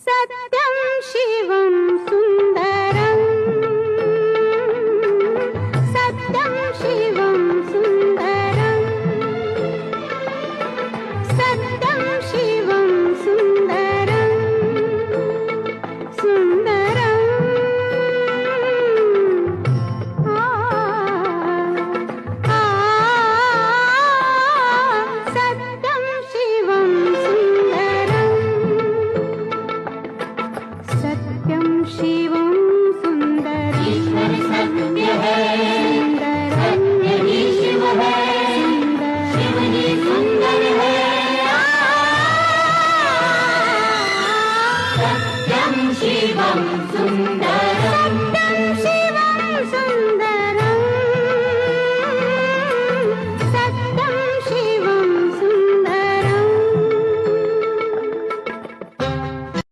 सत्यं शिवं सुन्दरं सत्यं शिवं सुन्दरं सत्यं शिवं सुन्दरं सुन्दरं सत्यं शिवं सुन्दरं सत्यं शिवं सुन्दरं ईश्वर सत्य है सत्य ही शिव है शिव ही सुंदर है सत्यं शिवं सुन्दरं